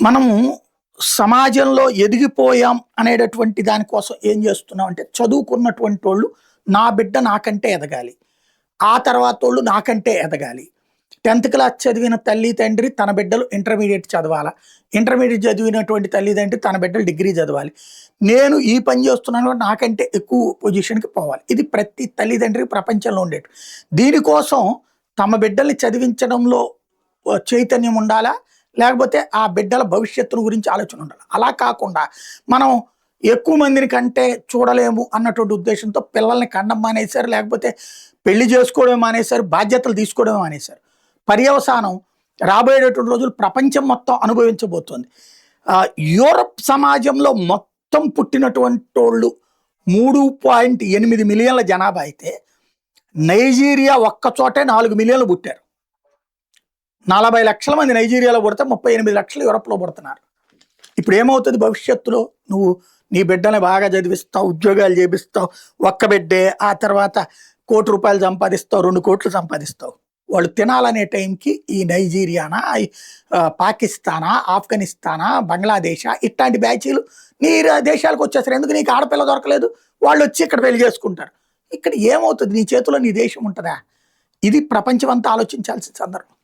మనము సమాజంలో ఎదిగిపోయాం అనేటటువంటి దానికోసం ఏం చేస్తున్నాం అంటే చదువుకున్నటువంటి వాళ్ళు నా బిడ్డ నాకంటే ఎదగాలి, ఆ తర్వాత వాళ్ళు నాకంటే ఎదగాలి. 10th క్లాస్ చదివిన తల్లి తండ్రి తన బిడ్డలు ఇంటర్మీడియట్ చదవాలా, ఇంటర్మీడియట్ చదివినటువంటి తల్లిదండ్రి తన బిడ్డలు డిగ్రీ చదవాలి, నేను ఈ పని చేస్తున్నాను నాకంటే ఎక్కువ పొజిషన్కి పోవాలి. ఇది ప్రతి తల్లిదండ్రికి ప్రపంచంలో ఉండేది. దీనికోసం తమ బిడ్డల్ని చదివించడంలో చైతన్యం ఉండాలా, లేకపోతే ఆ బిడ్డల భవిష్యత్తును గురించి ఆలోచన ఉండాలి. అలా కాకుండా మనం ఎక్కువ మందిని కంటే చూడలేము అన్నటువంటి ఉద్దేశంతో పిల్లల్ని కండం మానేశారు, లేకపోతే పెళ్లి చేసుకోవడం మానేశారు, బాధ్యతలు తీసుకోవడం మానేశారు. పర్యవసానం రాబోయేటటువంటి రోజులు ప్రపంచం మొత్తం అనుభవించబోతోంది. యూరప్ సమాజంలో మొత్తం పుట్టినటువంటి వాళ్ళు 3.8 మిలియన్ల జనాభా అయితే నైజీరియా ఒక్కచోటే 4 మిలియన్లు పుట్టారు. 40 లక్షల మంది నైజీరియాలో పుడితే 38 లక్షలు యూరప్లో పుడుతున్నారు. ఇప్పుడు ఏమవుతుంది భవిష్యత్తులో? నువ్వు నీ బిడ్డని బాగా చదివిస్తావు, ఉద్యోగాలు చేపిస్తావు, ఒక్క బిడ్డే, ఆ తర్వాత ₹1 కోటి సంపాదిస్తావు, 2 కోట్లు సంపాదిస్తావు. వాళ్ళు తినాలనే టైంకి ఈ నైజీరియానా, పాకిస్తానా, ఆఫ్ఘనిస్తానా, బంగ్లాదేశా ఇట్లాంటి బ్యాచీలు నీ దేశాలకు వచ్చేస్తారు. ఎందుకు? నీకు ఆడపిల్ల దొరకలేదు, వాళ్ళు వచ్చి ఇక్కడ పెళ్లి చేసుకుంటారు. ఇక్కడ ఏమవుతుంది? నీ చేతిలో నీ దేశం ఉంటుందా? ఇది ప్రపంచం అంతా ఆలోచించాల్సిన సందర్భం.